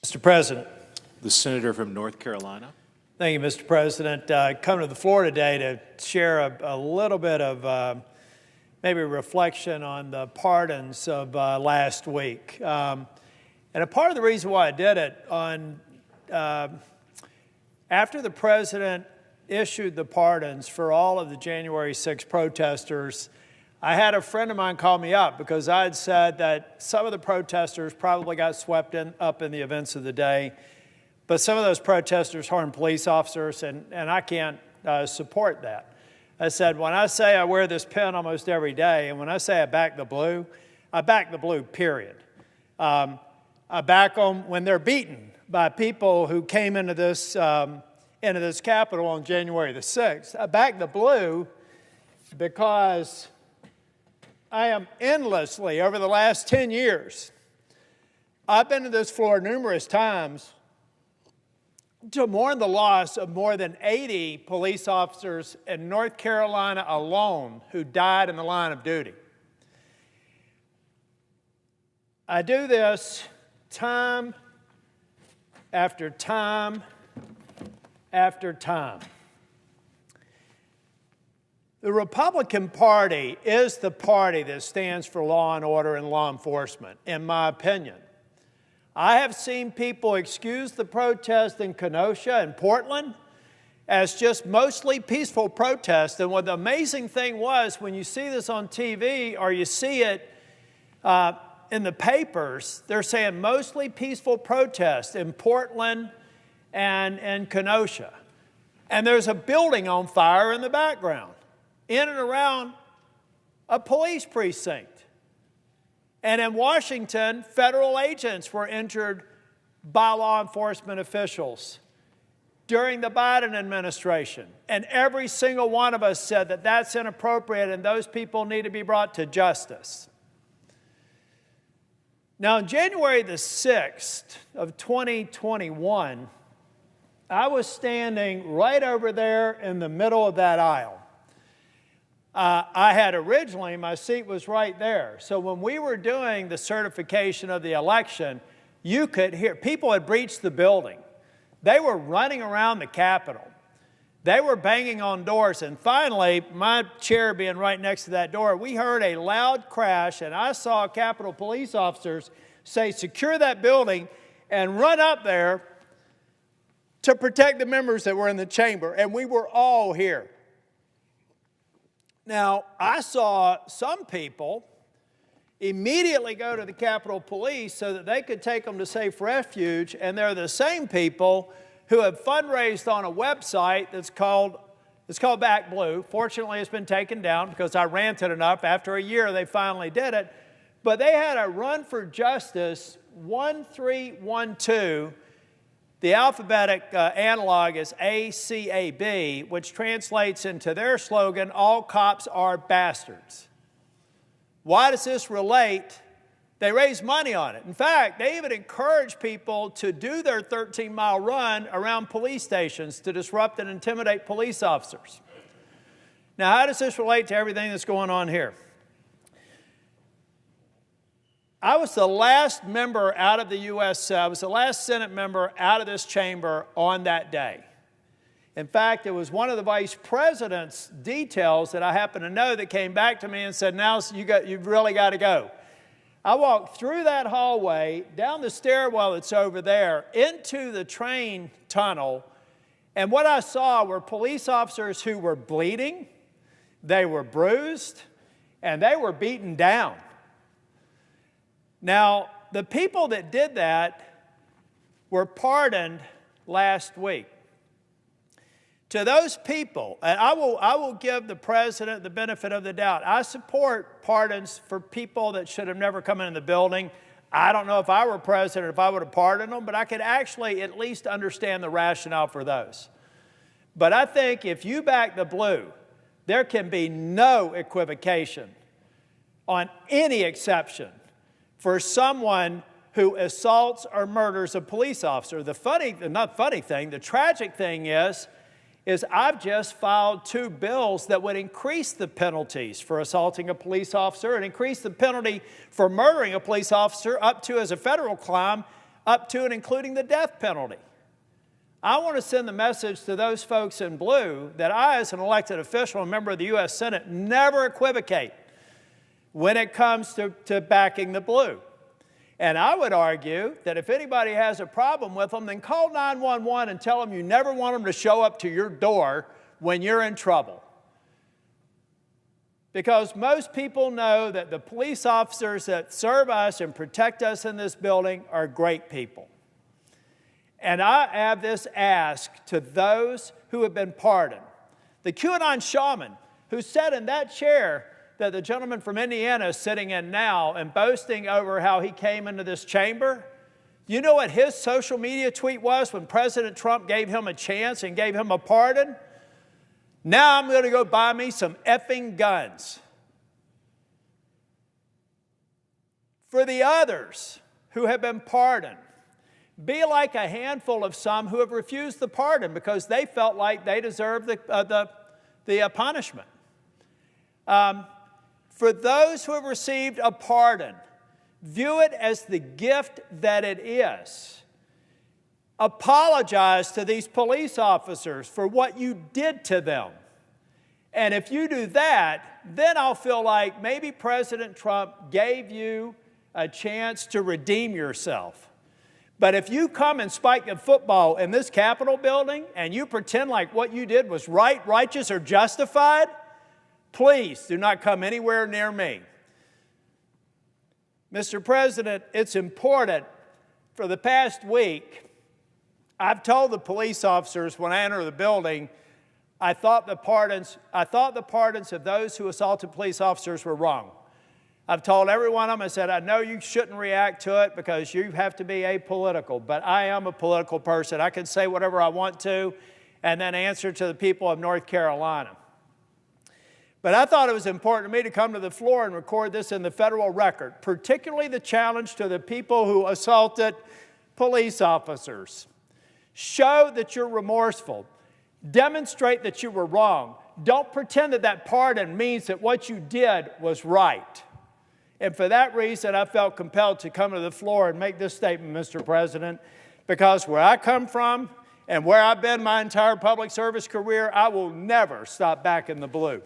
Mr. President. The senator from North Carolina. Thank you, Mr. President. I come to the floor today to share a little bit of maybe reflection on the pardons of last week. And a part of the reason why I did it, after the president issued the pardons for all of the January 6th protesters, I had a friend of mine call me up because I had said that some of the protesters probably got swept up in the events of the day, but some of those protesters harmed police officers, and I can't support that. I said, when I say I wear this pin almost every day, and when I say I back the blue, period. I back them when they're beaten by people who came into this Capitol on January the 6th. I back the blue because I am endlessly, over the last 10 years, I've been to this floor numerous times to mourn the loss of more than 80 police officers in North Carolina alone who died in the line of duty. I do this time after time after time. The Republican Party is the party that stands for law and order and law enforcement, in my opinion. I have seen people excuse the protest in Kenosha and Portland as just mostly peaceful protests. And what the amazing thing was, when you see this on TV or you see it in the papers, they're saying mostly peaceful protests in Portland and Kenosha. And there's a building on fire in the background, in and around a police precinct. And in Washington, federal agents were injured by law enforcement officials during the Biden administration. And every single one of us said that that's inappropriate and those people need to be brought to justice. Now, on January the 6th of 2021, I was standing right over there in the middle of that aisle. I had originally, my seat was right there. So when we were doing the certification of the election, you could hear, people had breached the building. They were running around the Capitol. They were banging on doors. And finally, my chair being right next to that door, we heard a loud crash, and I saw Capitol police officers say, "Secure that building," and run up there to protect the members that were in the chamber. And we were all here. Now, I saw some people immediately go to the Capitol Police so that they could take them to safe refuge, and they're the same people who have fundraised on a website that's called Back Blue. Fortunately, it's been taken down because I ranted enough. After a year, they finally did it. But they had a Run for Justice 1312. The alphabetic analog is ACAB, which translates into their slogan, "All cops are bastards." Why does this relate? They raise money on it. In fact, they even encourage people to do their 13-mile run around police stations to disrupt and intimidate police officers. Now, how does this relate to everything that's going on here? I was the last member out of the U.S. I was the last Senate member out of this chamber on that day. In fact, it was one of the vice president's details that I happen to know that came back to me and said, "Now you've really got to go." I walked through that hallway, down the stairwell that's over there, into the train tunnel, and what I saw were police officers who were bleeding, they were bruised, and they were beaten down. Now, the people that did that were pardoned last week. To those people, and I will give the president the benefit of the doubt. I support pardons for people that should have never come into the building. I don't know if I were president if I would have pardoned them, but I could actually at least understand the rationale for those. But I think if you back the blue, there can be no equivocation on any exception for someone who assaults or murders a police officer. The tragic thing is I've just filed 2 bills that would increase the penalties for assaulting a police officer and increase the penalty for murdering a police officer up to, as a federal crime, up to and including the death penalty. I want to send the message to those folks in blue that I, as an elected official and member of the U.S. Senate, never equivocate when it comes to backing the blue. And I would argue that if anybody has a problem with them, then call 911 and tell them you never want them to show up to your door when you're in trouble. Because most people know that the police officers that serve us and protect us in this building are great people. And I have this ask to those who have been pardoned. The QAnon shaman who sat in that chair that the gentleman from Indiana is sitting in now and boasting over how he came into this chamber, you know what his social media tweet was when President Trump gave him a chance and gave him a pardon? Now I'm going to go buy me some effing guns. For the others who have been pardoned, be like a handful of some who have refused the pardon because they felt like they deserved the punishment. For those who have received a pardon, view it as the gift that it is. Apologize to these police officers for what you did to them. And if you do that, then I'll feel like maybe President Trump gave you a chance to redeem yourself. But if you come and spike a football in this Capitol building and you pretend like what you did was right, righteous, or justified, please do not come anywhere near me. Mr. President, it's important. For the past week, I've told the police officers when I enter the building, I thought the pardons of those who assaulted police officers were wrong. I've told every one of them, I said, I know you shouldn't react to it because you have to be apolitical, but I am a political person. I can say whatever I want to and then answer to the people of North Carolina. But I thought it was important to me to come to the floor and record this in the federal record, particularly the challenge to the people who assaulted police officers. Show that you're remorseful. Demonstrate that you were wrong. Don't pretend that that pardon means that what you did was right. And for that reason, I felt compelled to come to the floor and make this statement, Mr. President, because where I come from and where I've been my entire public service career, I will never stop backing the blue.